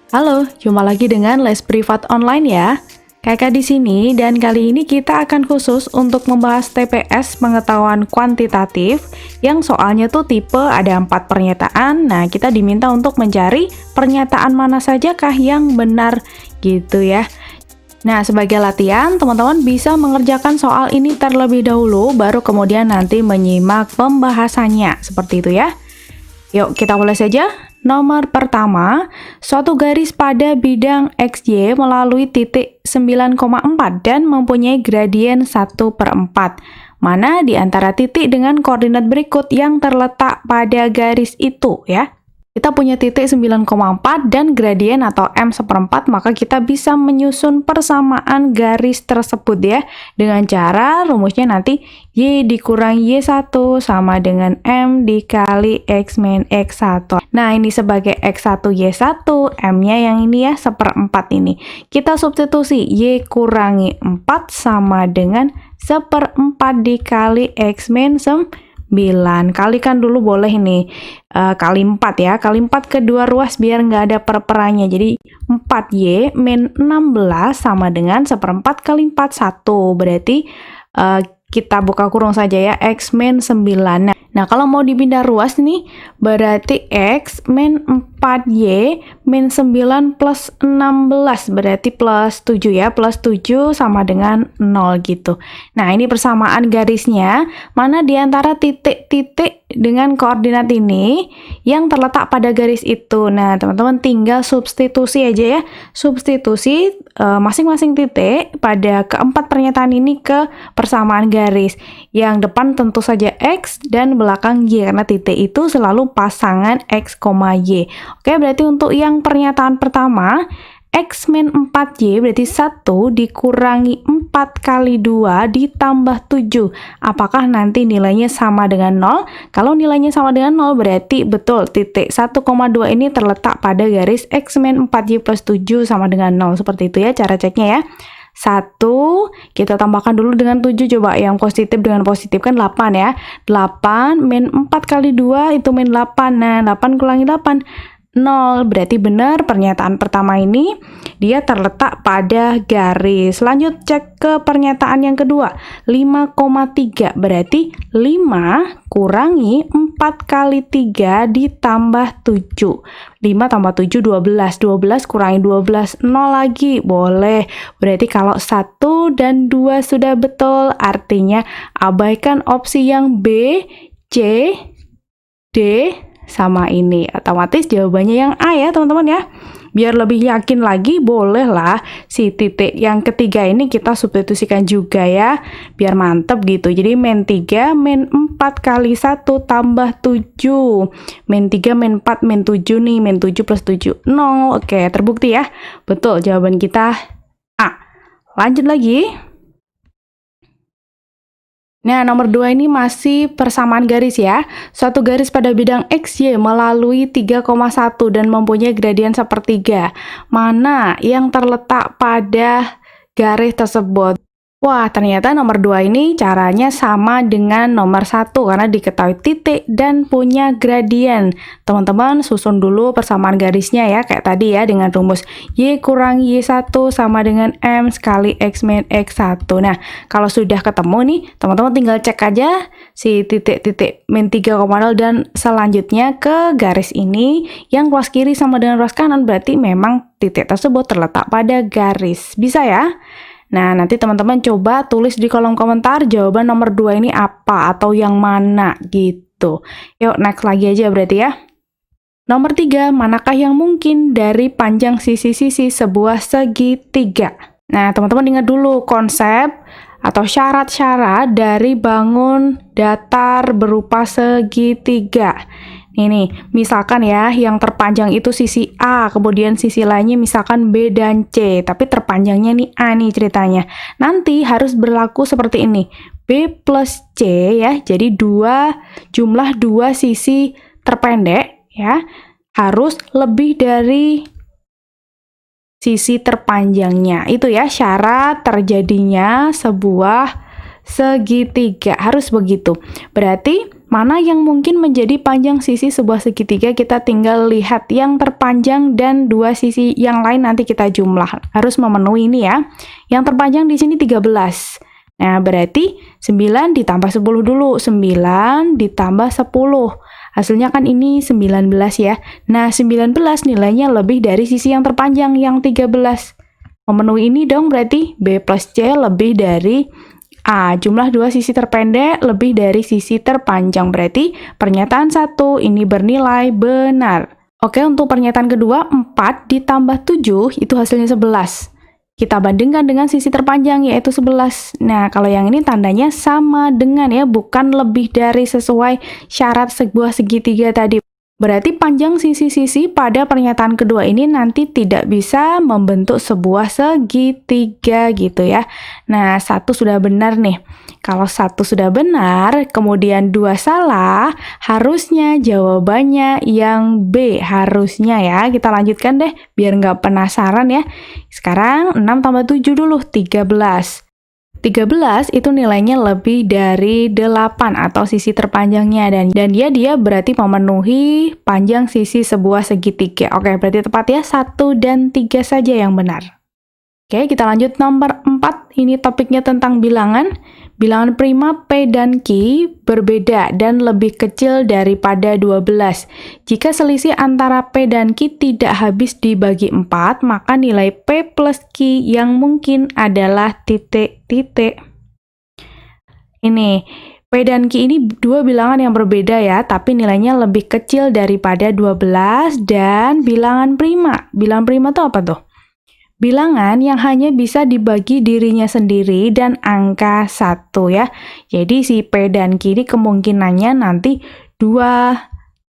Halo, jumpa lagi dengan Les Privat Online ya. Kakak di sini dan kali ini kita akan khusus untuk membahas TPS pengetahuan kuantitatif yang soalnya tuh tipe ada 4 pernyataan. Nah, kita diminta untuk mencari pernyataan mana sajakah yang benar gitu ya. Nah, sebagai latihan, teman-teman bisa mengerjakan soal ini terlebih dahulu, baru kemudian nanti menyimak pembahasannya. Seperti itu ya. Yuk, kita mulai saja. Nomor pertama, suatu garis pada bidang XY melalui titik 9,4 dan mempunyai gradien 1/4. Mana di antara titik dengan koordinat berikut yang terletak pada garis itu ya? Kita punya titik 9,4 dan gradien atau M1/4, maka kita bisa menyusun persamaan garis tersebut ya. Dengan cara rumusnya nanti Y dikurang Y1 sama dengan M dikali X min X1. Nah, ini sebagai X1 Y1, M-nya yang ini ya, 1/4 ini. Kita substitusi Y kurangi 4 sama dengan 1/4 dikali X min 9. Kalikan dulu boleh ini kali 4 ya, kali 4 kedua ruas biar nggak ada per-perannya. Jadi 4Y min 16 sama dengan 1/4 kali 4, 1. Berarti kita buka kurung saja ya, X min 9. Nah, kalau mau dipindah ruas nih, berarti X min 4Y min 9 plus 16, berarti plus 7 ya, plus 7 sama dengan 0 gitu. Nah, ini persamaan garisnya, mana di antara titik-titik dengan koordinat ini yang terletak pada garis itu. Nah, teman-teman tinggal substitusi aja ya, substitusi masing-masing titik pada keempat pernyataan ini ke persamaan garis. Yang depan tentu saja X dan belakang Y, karena titik itu selalu pasangan X, Y. Oke, berarti untuk yang pernyataan pertama, X min 4Y berarti 1 dikurangi 4 kali 2 ditambah 7. Apakah nanti nilainya sama dengan 0? Kalau nilainya sama dengan 0 berarti betul titik 1,2 ini terletak pada garis X min 4Y plus 7 sama dengan 0. Seperti itu ya cara ceknya ya. 1, kita tambahkan dulu dengan 7, coba yang positif dengan positif kan 8 ya. 8 min 4 kali 2 itu min 8. Nah, 8 kurangi 8. 0, berarti benar pernyataan pertama ini dia terletak pada garis. Lanjut cek ke pernyataan yang kedua, 5,3 berarti 5 kurangi 4 kali 3 ditambah 7. 5 tambah 7, 12. 12 kurangi 12, 0 lagi, boleh. Berarti kalau 1 dan 2 sudah betul, artinya abaikan opsi yang B, C, D, sama ini. Otomatis jawabannya yang A ya teman-teman ya. Biar lebih yakin lagi, bolehlah si titik yang ketiga ini kita substitusikan juga ya, biar mantep gitu. Jadi min 3 min 4 kali 1 tambah 7. Min 3 min 4 min 7 nih, min 7 plus 7 0. Oke, terbukti ya. Betul, jawaban kita A. Lanjut lagi. Nah, nomor 2 ini masih persamaan garis ya. Suatu garis pada bidang XY melalui 3,1 dan mempunyai gradien 1/3. Mana yang terletak pada garis tersebut? Wah, ternyata nomor 2 ini caranya sama dengan nomor 1 karena diketahui titik dan punya gradien. Teman-teman susun dulu persamaan garisnya ya, kayak tadi ya dengan rumus Y kurang Y1 sama dengan M sekali X min X1. Nah, kalau sudah ketemu nih, teman-teman tinggal cek aja si titik-titik min 3,0 dan selanjutnya ke garis ini yang ruas kiri sama dengan ruas kanan, berarti memang titik tersebut terletak pada garis. Bisa ya? Nah, nanti teman-teman coba tulis di kolom komentar jawaban nomor 2 ini apa atau yang mana gitu. Yuk, next lagi aja berarti ya. Nomor 3, manakah yang mungkin dari panjang sisi-sisi sebuah segitiga? Nah, teman-teman ingat dulu konsep atau syarat-syarat dari bangun datar berupa segitiga. Ini, misalkan ya, yang terpanjang itu sisi A, kemudian sisi lainnya misalkan B dan C, tapi terpanjangnya nih A nih ceritanya. Nanti harus berlaku seperti ini, B plus C ya, jadi jumlah dua sisi terpendek ya, harus lebih dari sisi terpanjangnya. Itu ya syarat terjadinya sebuah segitiga, harus begitu. Berarti Mana yang mungkin menjadi panjang sisi sebuah segitiga, kita tinggal lihat yang terpanjang dan dua sisi yang lain nanti kita jumlah. Harus memenuhi ini ya. Yang terpanjang di sini 13. Nah, berarti 9 ditambah 10 dulu. 9 ditambah 10. Hasilnya kan ini 19 ya. Nah, 19 nilainya lebih dari sisi yang terpanjang yang 13. Memenuhi ini dong berarti B plus C lebih dari A. Jumlah dua sisi terpendek lebih dari sisi terpanjang. Berarti pernyataan 1 ini bernilai benar. Oke, untuk pernyataan kedua, 4 ditambah 7 itu hasilnya 11. Kita bandingkan dengan sisi terpanjang yaitu 11. Nah, kalau yang ini tandanya sama dengan ya, bukan lebih dari sesuai syarat sebuah segitiga tadi. Berarti panjang sisi-sisi pada pernyataan kedua ini nanti tidak bisa membentuk sebuah segitiga gitu ya. Nah, 1 sudah benar nih. Kalau 1 sudah benar, kemudian 2 salah, harusnya jawabannya yang B. Harusnya ya. Kita lanjutkan deh, biar nggak penasaran ya. Sekarang 6 tambah 7 dulu, 13. 13 itu nilainya lebih dari 8 atau sisi terpanjangnya dan dia berarti memenuhi panjang sisi sebuah segitiga. Oke, berarti tepat ya 1 dan 3 saja yang benar. Oke, kita lanjut nomor 4. Ini topiknya tentang bilangan. Bilangan prima P dan Q berbeda dan lebih kecil daripada 12. Jika selisih antara P dan Q tidak habis dibagi 4, maka nilai P plus Q yang mungkin adalah titik-titik. Ini, P dan Q ini dua bilangan yang berbeda ya, tapi nilainya lebih kecil daripada 12 dan bilangan prima. Bilangan prima itu apa tuh? Bilangan yang hanya bisa dibagi dirinya sendiri dan angka 1 ya. Jadi si P dan Q ini kemungkinannya nanti 2,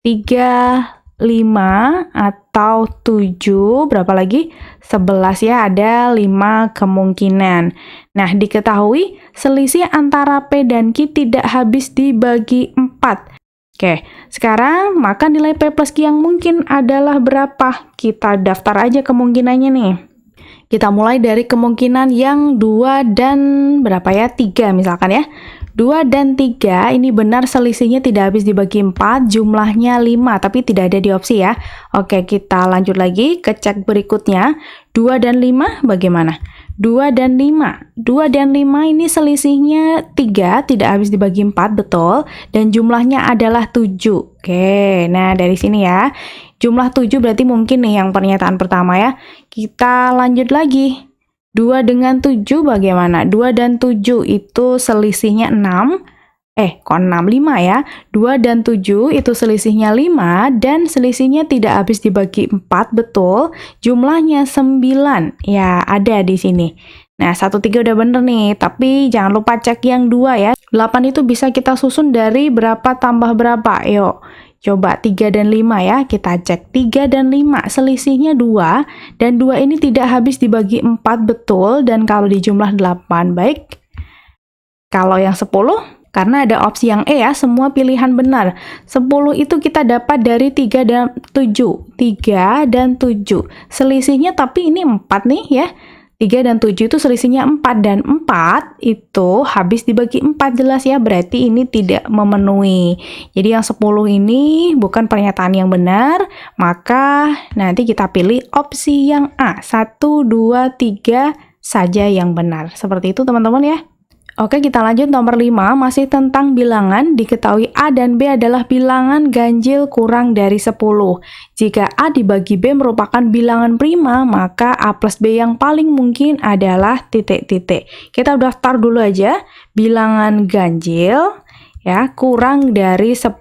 3, 5, atau 7, berapa lagi? 11 ya, ada 5 kemungkinan. Nah, diketahui selisih antara P dan Q tidak habis dibagi 4. Oke, sekarang maka nilai P plus Q yang mungkin adalah berapa? Kita daftar aja kemungkinannya nih. Kita mulai dari kemungkinan yang 2 dan berapa ya? 3 misalkan ya. 2 dan 3 ini benar selisihnya tidak habis dibagi 4, jumlahnya 5, tapi tidak ada di opsi ya. Oke, kita lanjut lagi ke cek berikutnya. 2 dan 5 bagaimana? 2 dan 5. 2 dan 5 ini selisihnya 3, tidak habis dibagi 4, betul. Dan jumlahnya adalah 7. Oke, nah dari sini ya. Jumlah 7 berarti mungkin nih yang pernyataan pertama ya. Kita lanjut lagi. 2 dengan 7 bagaimana? 2 dan 7 itu selisihnya 6. Kok 6? 5 ya. 2 dan 7 itu selisihnya 5 dan selisihnya tidak habis dibagi 4, betul. Jumlahnya 9. Ya, ada di sini. Nah, 1, 3 udah bener nih, tapi jangan lupa cek yang 2 ya. 8 itu bisa kita susun dari berapa tambah berapa? Yuk, coba 3 dan 5 ya, kita cek. 3 dan 5, selisihnya 2, dan 2 ini tidak habis dibagi 4, betul, dan kalau dijumlah 8, baik. Kalau yang 10, karena ada opsi yang E ya, semua pilihan benar. 10 itu kita dapat dari 3 dan 7. 3 dan 7. Selisihnya tapi ini 4 nih ya. 3 dan 7 itu selisihnya 4, dan 4 itu habis dibagi 4, jelas ya, berarti ini tidak memenuhi. Jadi yang 10 ini bukan pernyataan yang benar, maka nanti kita pilih opsi yang A, 1, 2, 3 saja yang benar. Seperti itu teman-teman ya. Oke, kita lanjut nomor 5, masih tentang bilangan. Diketahui A dan B adalah bilangan ganjil kurang dari 10. Jika A dibagi B merupakan bilangan prima, maka A plus B yang paling mungkin adalah titik-titik. Kita daftar dulu aja. Bilangan ganjil ya, kurang dari 10.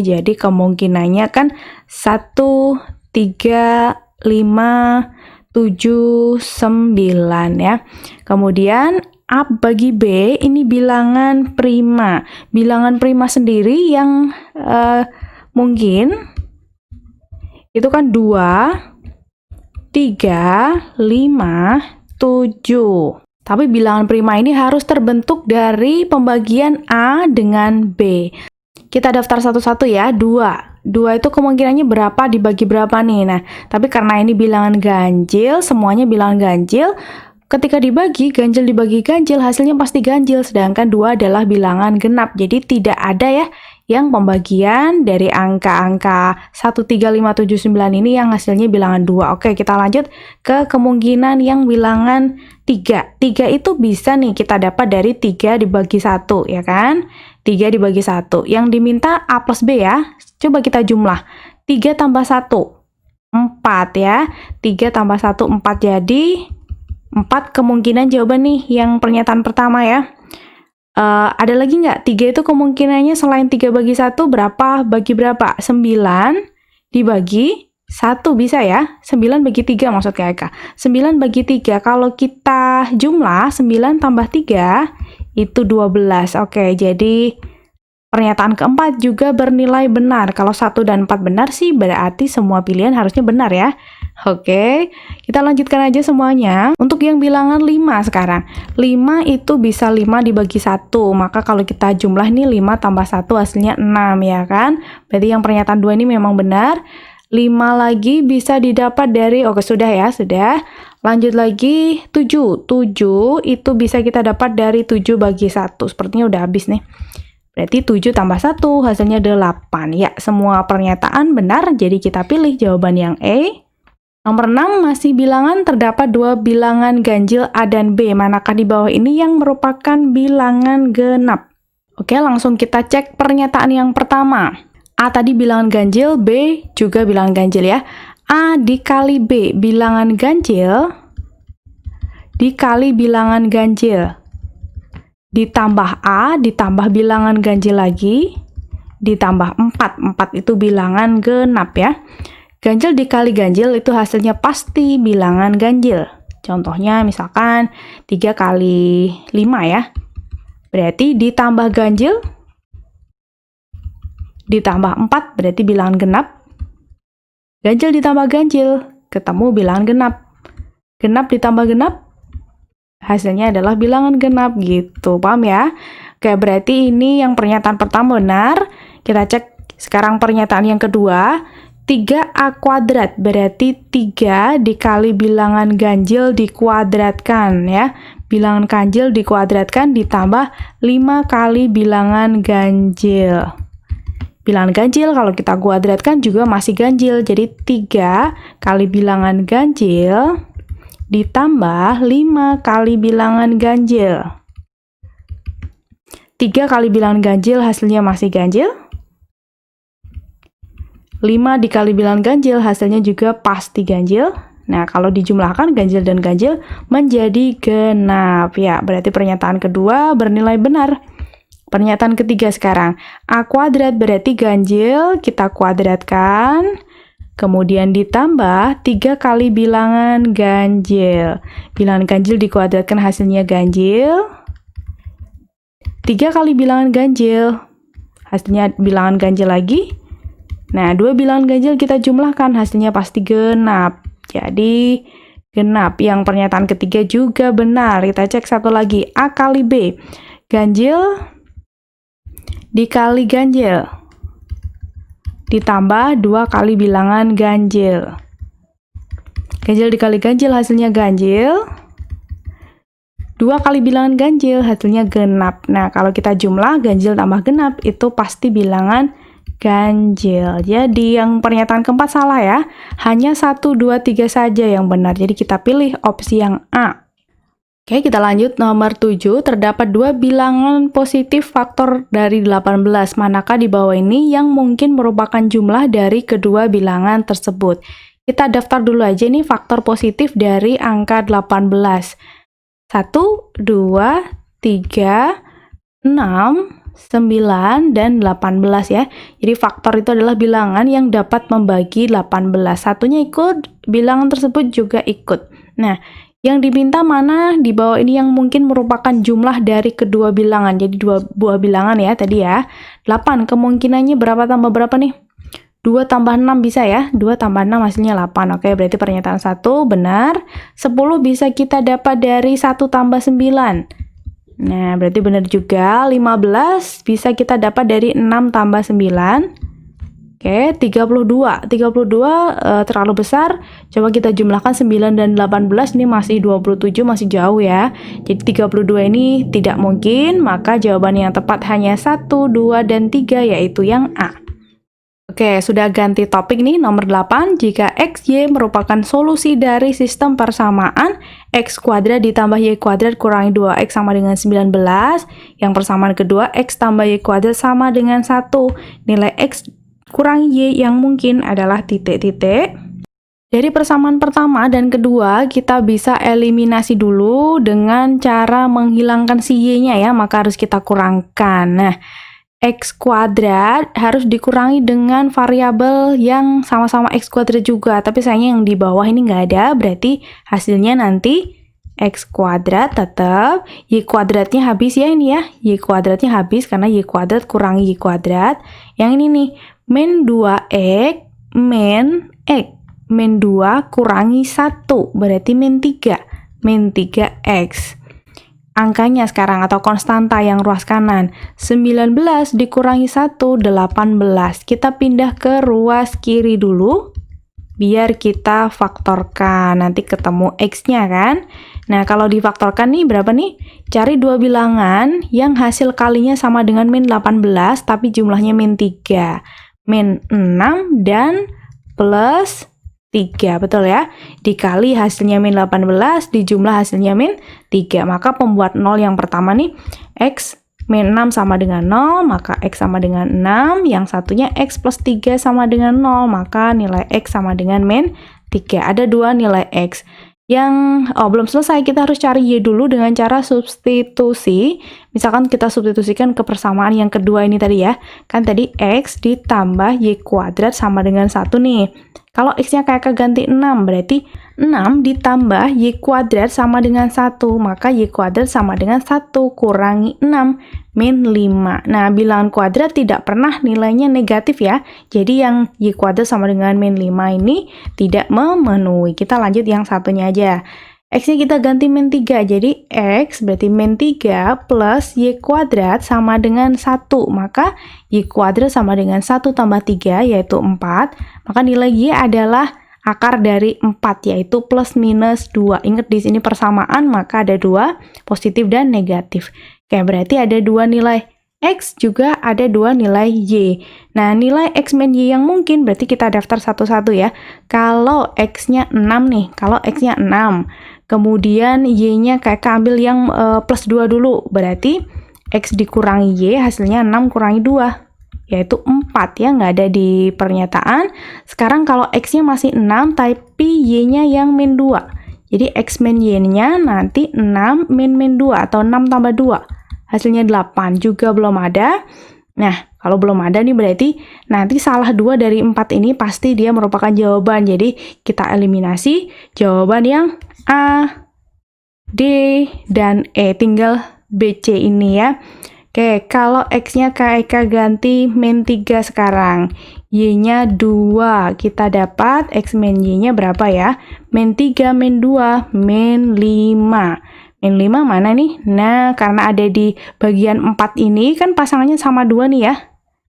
Jadi kemungkinannya kan 1, 3, 5, 7, 9 ya. Kemudian A bagi B ini bilangan prima. Bilangan prima sendiri yang mungkin itu kan 2, 3, 5, 7. Tapi bilangan prima ini harus terbentuk dari pembagian A dengan B. Kita daftar satu-satu ya. 2 itu kemungkinannya berapa dibagi berapa nih. Nah, tapi karena ini bilangan ganjil, semuanya bilangan ganjil, Ketika dibagi, ganjil dibagi ganjil, hasilnya pasti ganjil, sedangkan 2 adalah bilangan genap. Jadi tidak ada ya yang pembagian dari angka-angka 1, 3, 5, 7, 9 ini yang hasilnya bilangan 2. Oke, kita lanjut ke kemungkinan yang bilangan 3. 3 itu bisa nih kita dapat dari 3 dibagi 1, ya kan? 3 dibagi 1. Yang diminta A plus B ya. Coba kita jumlah. 3 tambah 1, 4 ya. 3 tambah 1, 4 jadi 4 kemungkinan jawaban nih yang pernyataan pertama ya. Ada lagi nggak? 3 itu kemungkinannya selain 3 bagi 1 berapa bagi berapa? 9 dibagi 1 bisa ya? 9 bagi 3 maksud Kak. 9 bagi 3, kalau kita jumlah 9 tambah 3 itu 12. Oke, jadi pernyataan keempat juga bernilai benar. Kalau 1 dan 4 benar sih berarti semua pilihan harusnya benar ya. Oke, kita lanjutkan aja semuanya. Untuk yang bilangan 5 sekarang. 5 itu bisa 5 dibagi 1. Maka kalau kita jumlah nih 5 tambah 1 hasilnya 6 ya kan. Berarti yang pernyataan 2 ini memang benar. 5 lagi bisa didapat dari, oke sudah ya, sudah. Lanjut lagi 7. 7 itu bisa kita dapat dari 7 bagi 1. Sepertinya udah habis nih. Berarti 7 tambah 1 hasilnya 8. Ya, semua pernyataan benar, jadi kita pilih jawaban yang E. Nomor 6 masih bilangan, terdapat 2 bilangan ganjil A dan B. Manakah di bawah ini yang merupakan bilangan genap? Oke, langsung kita cek pernyataan yang pertama. A tadi bilangan ganjil, B juga bilangan ganjil ya. A dikali B bilangan ganjil dikali bilangan ganjil. Ditambah A, ditambah bilangan ganjil lagi, ditambah 4. 4 itu bilangan genap ya. Ganjil dikali ganjil itu hasilnya pasti bilangan ganjil. Contohnya misalkan 3 kali 5 ya. Berarti ditambah ganjil, ditambah 4 berarti bilangan genap. Ganjil ditambah ganjil, ketemu bilangan genap. Genap ditambah genap, hasilnya adalah bilangan genap gitu, paham ya? Oke, berarti ini yang pernyataan pertama benar. Kita cek sekarang pernyataan yang kedua. 3A kuadrat berarti 3 dikali bilangan ganjil dikuadratkan ya. Bilangan ganjil dikuadratkan ditambah 5 kali bilangan ganjil. Bilangan ganjil kalau kita kuadratkan juga masih ganjil. Jadi 3 kali bilangan ganjil ditambah 5 kali bilangan ganjil. 3 kali bilangan ganjil hasilnya masih ganjil. 5 dikali bilangan ganjil hasilnya juga pasti ganjil. Nah, kalau dijumlahkan ganjil dan ganjil menjadi genap. Ya, berarti pernyataan kedua bernilai benar. Pernyataan ketiga sekarang. A kuadrat berarti ganjil, kita kuadratkan. Kemudian ditambah 3 kali bilangan ganjil. Bilangan ganjil dikuadratkan hasilnya ganjil. 3 kali bilangan ganjil, hasilnya bilangan ganjil lagi. Nah, 2 bilangan ganjil kita jumlahkan, hasilnya pasti genap. Jadi, genap. Yang pernyataan ketiga juga benar. Kita cek satu lagi. A kali B. Ganjil dikali ganjil. Ditambah 2 kali bilangan ganjil. Ganjil dikali ganjil hasilnya ganjil. 2 kali bilangan ganjil hasilnya genap. Nah, kalau kita jumlah ganjil tambah genap itu pasti bilangan ganjil. Jadi yang pernyataan keempat salah ya. Hanya 1, 2, 3 saja yang benar. Jadi kita pilih opsi yang A. Oke, kita lanjut nomor 7. Terdapat 2 bilangan positif faktor dari 18. Manakah di bawah ini yang mungkin merupakan jumlah dari kedua bilangan tersebut? Kita daftar dulu aja nih faktor positif dari angka 18. 1, 2, 3, 6, 9, dan 18 ya. Jadi faktor itu adalah bilangan yang dapat membagi 18. Satunya ikut, bilangan tersebut juga ikut. Nah, yang diminta mana di bawah ini yang mungkin merupakan jumlah dari kedua bilangan. Jadi dua buah bilangan ya tadi ya. 8, kemungkinannya berapa tambah berapa nih? 2 tambah 6 bisa ya. 2 tambah 6 hasilnya 8. Oke, berarti pernyataan 1 benar. 10 bisa kita dapat dari 1 tambah 9. Nah, berarti benar juga. 15 bisa kita dapat dari 6 tambah 9. Oke, 32. 32 terlalu besar. Coba kita jumlahkan 9 dan 18, ini masih 27, masih jauh ya. Jadi 32 ini tidak mungkin, maka jawaban yang tepat hanya 1, 2, dan 3, yaitu yang A. Oke, sudah ganti topik nih, nomor 8. Jika XY merupakan solusi dari sistem persamaan, X kuadrat ditambah Y kuadrat kurangi 2X sama dengan 19. Yang persamaan kedua, X tambah Y kuadrat sama dengan 1. Nilai X kurangi Y yang mungkin adalah titik-titik. Dari persamaan pertama dan kedua, kita bisa eliminasi dulu dengan cara menghilangkan si Y-nya ya, maka harus kita kurangkan. Nah, X kuadrat harus dikurangi dengan variabel yang sama-sama X kuadrat juga, tapi sayangnya yang di bawah ini nggak ada, berarti hasilnya nanti X kuadrat tetap, Y kuadratnya habis ya ini ya, Y kuadratnya habis karena Y kuadrat kurangi Y kuadrat. Yang ini nih, min 2X, min X, min 2 kurangi 1, berarti min 3, min 3X. Angkanya sekarang atau konstanta yang ruas kanan, 19 dikurangi 1, 18. Kita pindah ke ruas kiri dulu, biar kita faktorkan, nanti ketemu X-nya kan. Nah, kalau difaktorkan nih berapa nih? Cari dua bilangan yang hasil kalinya sama dengan min 18, tapi jumlahnya min 3. Min 6 dan plus 3, betul ya? Dikali hasilnya min 18, dijumlah hasilnya min 3. Maka pembuat 0 yang pertama nih, X min 6 sama dengan 0, maka X sama dengan 6. Yang satunya X plus 3 sama dengan 0, maka nilai X sama dengan min 3. Ada dua nilai X. Yang belum selesai, kita harus cari Y dulu dengan cara substitusi. Misalkan kita substitusikan ke persamaan yang kedua ini tadi ya. Kan tadi X ditambah Y kuadrat sama dengan 1 nih. Kalau X-nya kayak ganti 6, berarti 6 ditambah Y kuadrat sama dengan 1. Maka Y kuadrat sama dengan 1 kurangi 6, min 5. Nah, bilangan kuadrat tidak pernah nilainya negatif ya. Jadi yang Y kuadrat sama dengan min 5 ini tidak memenuhi. Kita lanjut yang satunya aja. X-nya kita ganti min 3, jadi X berarti min 3 plus Y kuadrat sama dengan 1, maka Y kuadrat sama dengan 1 tambah 3, yaitu 4, maka nilai Y adalah akar dari 4, yaitu plus minus 2. Ingat di sini persamaan, maka ada 2, positif dan negatif. Oke, berarti ada 2 nilai X, juga ada 2 nilai Y. Nah, nilai X min Y yang mungkin, berarti kita daftar satu-satu ya. Kalau X-nya 6 nih, kalau X-nya 6, kemudian Y-nya kayak ambil yang plus 2 dulu, berarti X dikurangi Y, hasilnya 6 kurangi 2, yaitu 4 ya, nggak ada di pernyataan. Sekarang kalau X-nya masih 6, tapi Y-nya yang min 2. Jadi X min Y-nya nanti 6 min 2, atau 6 tambah 2. Hasilnya 8, juga belum ada. Nah, kalau belum ada nih berarti nanti salah 2 dari 4 ini pasti dia merupakan jawaban. Jadi kita eliminasi jawaban yang A, D, dan E. Tinggal B, C ini ya. Oke, kalau X-nya KK ganti min 3 sekarang. Y-nya 2. Kita dapat X min Y-nya berapa ya? Min 3, min 2, min 5. Min 5 mana nih? Nah, karena ada di bagian 4 ini, kan pasangannya sama 2 nih ya.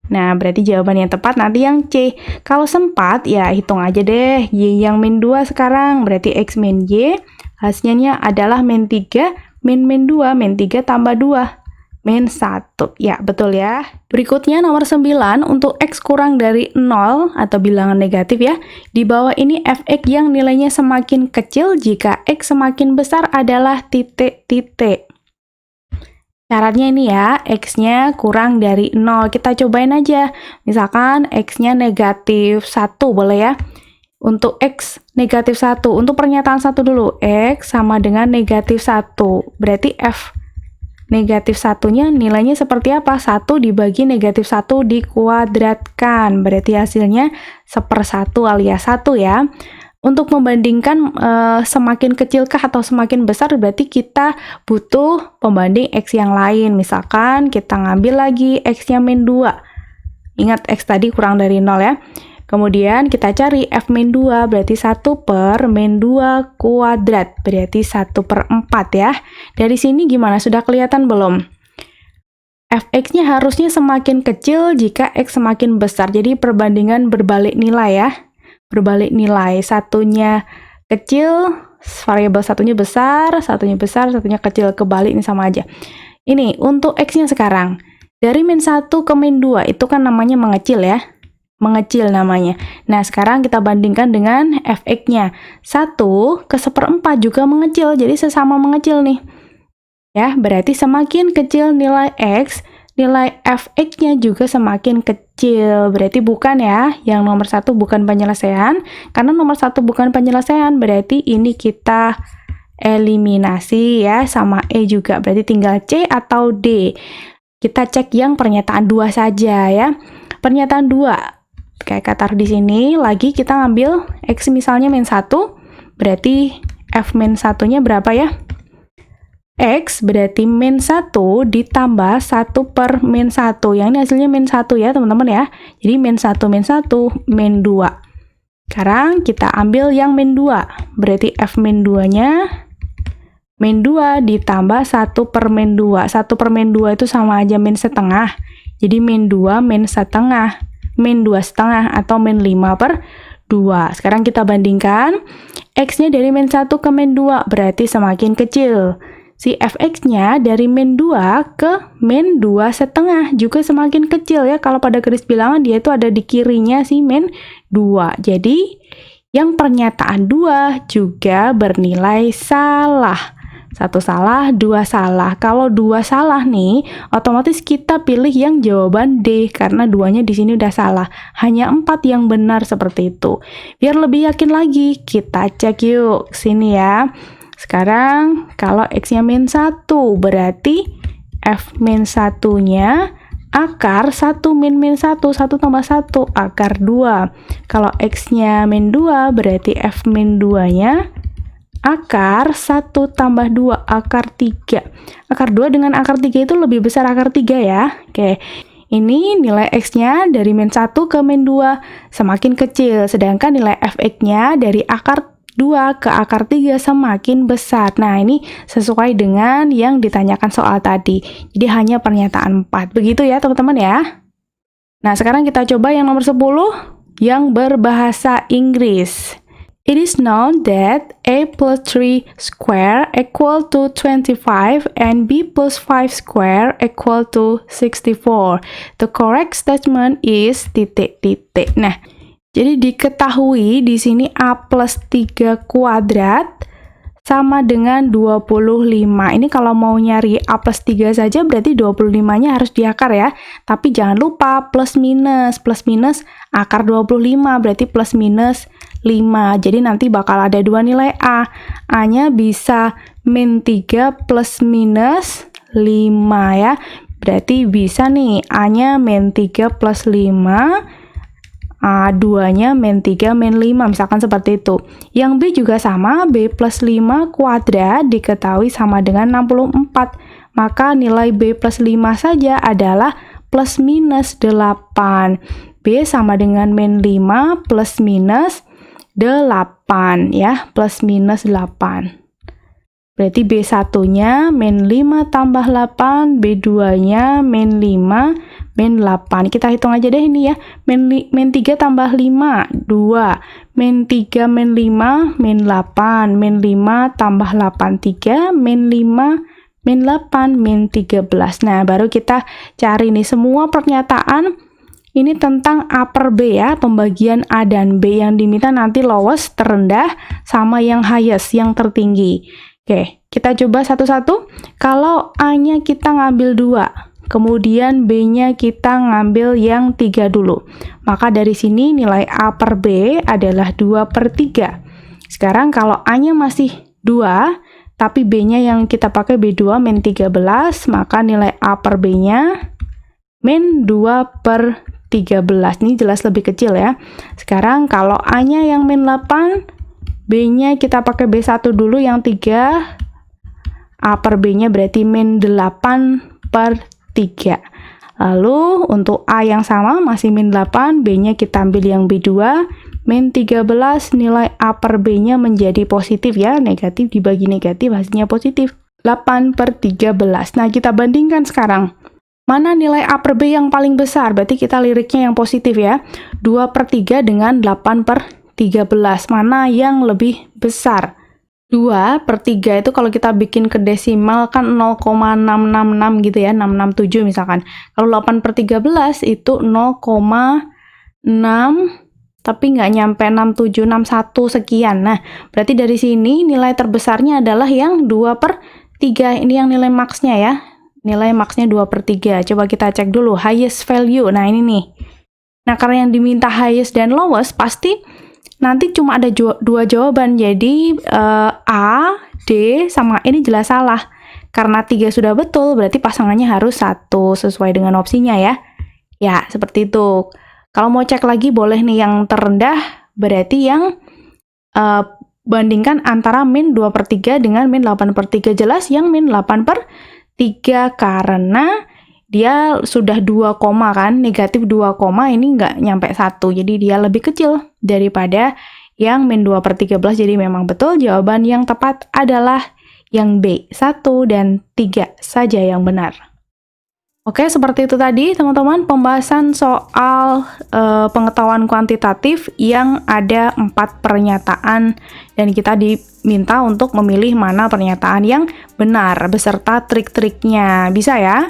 Nah, berarti jawaban yang tepat nanti yang C. Kalau sempat, ya hitung aja deh. Y yang min 2 sekarang, berarti X min Y. Hasilnya adalah min 3, min 2, min 3 tambah 2. Min 1. Ya, betul ya. Berikutnya nomor 9, untuk X kurang dari 0 atau bilangan negatif ya. Di bawah ini fx yang nilainya semakin kecil jika X semakin besar adalah titik-titik. Syaratnya ini ya, X-nya kurang dari 0. Kita cobain aja. Misalkan X-nya negatif 1, boleh ya. Untuk X negatif 1, untuk pernyataan 1 dulu. X sama dengan negatif 1. Berarti F negatif 1-nya nilainya seperti apa? 1 dibagi negatif 1 dikuadratkan. Berarti hasilnya 1/1 alias 1 ya. Untuk membandingkan semakin kecilkah atau semakin besar, berarti kita butuh pembanding X yang lain. Misalkan kita ngambil lagi X-nya min 2. Ingat X tadi kurang dari 0 ya. Kemudian kita cari F min 2, berarti 1 per min 2 kuadrat, berarti 1/4 ya. Dari sini gimana? Sudah kelihatan belum? fx-nya harusnya semakin kecil jika x semakin besar. Jadi perbandingan berbalik nilai ya. Berbalik nilai, satunya kecil, variabel satunya besar, satunya kecil, kebalik ini sama aja. Ini untuk x-nya sekarang. Dari min 1 ke min 2 itu kan namanya mengecil ya. Mengecil namanya. Nah, sekarang kita bandingkan dengan fx-nya. 1 ke 1/4 juga mengecil, jadi sesama mengecil nih. Ya, berarti semakin kecil nilai x, nilai fx-nya juga semakin kecil. Berarti bukan ya, yang nomor 1 bukan penyelesaian. Karena nomor 1 bukan penyelesaian, berarti ini kita eliminasi ya, sama E juga. Berarti tinggal C atau D. Kita cek yang pernyataan 2 saja ya. Pernyataan 2. Kayak kata di sini, lagi kita ngambil X misalnya min 1, berarti F min 1-nya berapa ya? X berarti min 1 ditambah 1 per min 1. Yang ini hasilnya min 1 ya teman-teman ya. Jadi min 1, min 2. Sekarang kita ambil yang min 2. Berarti F min 2-nya min 2 ditambah 1 per min 2. 1 per min 2 itu sama aja min setengah. Jadi min 2 min setengah. Min 2,5 atau min 5 per 2. Sekarang kita bandingkan. X-nya dari min 1 ke min 2 berarti semakin kecil. Si fx-nya dari min 2 ke min 2,5 juga semakin kecil ya. Kalau pada garis bilangan dia itu ada di kirinya si min 2. Jadi yang pernyataan 2 juga bernilai salah. 1 salah, 2 salah. Kalau 2 salah nih, otomatis kita pilih yang jawaban D karena 2-nya di sini udah salah. Hanya 4 yang benar seperti itu. Biar lebih yakin lagi, kita cek yuk sini ya. Sekarang kalau X-nya min 1, berarti F min 1-nya akar 1 min 1, 1 tambah 1, akar 2. Kalau X-nya min 2, berarti F min 2-nya akar 1 tambah 2, akar 3. Akar 2 dengan akar 3 itu lebih besar akar 3 ya. Oke, ini nilai X-nya dari min 1 ke min 2 semakin kecil. Sedangkan nilai fx-nya dari akar 2 ke akar 3 semakin besar. Nah, ini sesuai dengan yang ditanyakan soal tadi. Jadi hanya pernyataan 4. Begitu ya teman-teman ya. Nah, sekarang kita coba yang nomor 10 yang berbahasa Inggris. It is known that a plus 3 square equal to 25 and b plus 5 square equal to 64. The correct statement is ... Nah, jadi diketahui di sini a plus 3 kuadrat sama dengan 25. Ini kalau mau nyari a plus 3 saja berarti 25-nya harus diakar ya. Tapi jangan lupa plus minus. Plus minus akar 25 berarti plus minus 5. Jadi nanti bakal ada dua nilai A. A-nya bisa min 3 plus minus 5 ya. Berarti bisa nih A-nya min 3 plus 5. A2-nya min 3 min 5, misalkan seperti itu. Yang B juga sama, B plus 5 kuadrat diketahui sama dengan 64. Maka nilai B plus 5 saja adalah plus minus 8. B sama dengan min 5 plus minus 8 ya, plus minus 8. Berarti B1-nya min 5 tambah 8, B2-nya min 5 min 8. Kita hitung aja deh ini ya. Min 3 tambah 5, 2. Min 3 min 5 min 8. Min 5 tambah 8, 3. Min 5 min 8 min 13. Nah, baru kita cari nih semua pernyataan ini tentang A per B ya, pembagian A dan B yang diminta nanti lowest terendah sama yang highest, yang tertinggi. Oke, kita coba satu-satu. Kalau A-nya kita ngambil 2, kemudian B-nya kita ngambil yang 3 dulu. Maka dari sini nilai A per B adalah 2 per 3. Sekarang kalau A-nya masih 2, tapi B-nya yang kita pakai B2 min 13, maka nilai A per B-nya min 2 per 13. Ini jelas lebih kecil ya. Sekarang kalau A-nya yang min 8, B-nya kita pakai B1 dulu yang 3. A per B-nya berarti min 8 per 3. Lalu untuk A yang sama masih min 8, B-nya kita ambil yang B2, min 13, nilai A per B-nya menjadi positif ya, negatif dibagi negatif hasilnya positif. 8 per 13. Nah, kita bandingkan sekarang. Mana nilai A per B yang paling besar? Berarti kita liriknya yang positif ya. 2/3 dengan 8/13. Mana yang lebih besar? 2/3 itu kalau kita bikin ke desimal kan 0,666 gitu ya, 667 misalkan. Kalau 8/13 itu 0,6, tapi nggak nyampe 6761 sekian. Nah, berarti dari sini nilai terbesarnya adalah yang 2/3. Ini yang nilai max-nya ya. Nilai max-nya 2/3. Coba kita cek dulu highest value. Nah, ini nih. Nah, karena yang diminta highest dan lowest, pasti nanti cuma ada dua jawaban. Jadi, A, D, sama ini jelas salah. Karena 3 sudah betul, berarti pasangannya harus 1 sesuai dengan opsinya ya. Ya, seperti itu. Kalau mau cek lagi, boleh nih yang terendah, berarti yang bandingkan antara min 2/3 dengan min 8/3. Jelas yang min 8/3 karena dia sudah 2 koma kan, negatif 2 koma ini nggak nyampe 1, jadi dia lebih kecil daripada yang min 2/13, jadi memang betul jawaban yang tepat adalah yang B, 1 dan 3 saja yang benar. Oke, seperti itu tadi teman-teman pembahasan soal pengetahuan kuantitatif yang ada 4 pernyataan dan kita diminta untuk memilih mana pernyataan yang benar beserta trik-triknya. Bisa ya?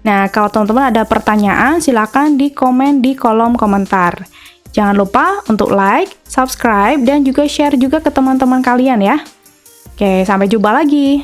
Nah, kalau teman-teman ada pertanyaan, silakan di komen di kolom komentar. Jangan lupa untuk like, subscribe, dan juga share juga ke teman-teman kalian ya. Oke, sampai jumpa lagi.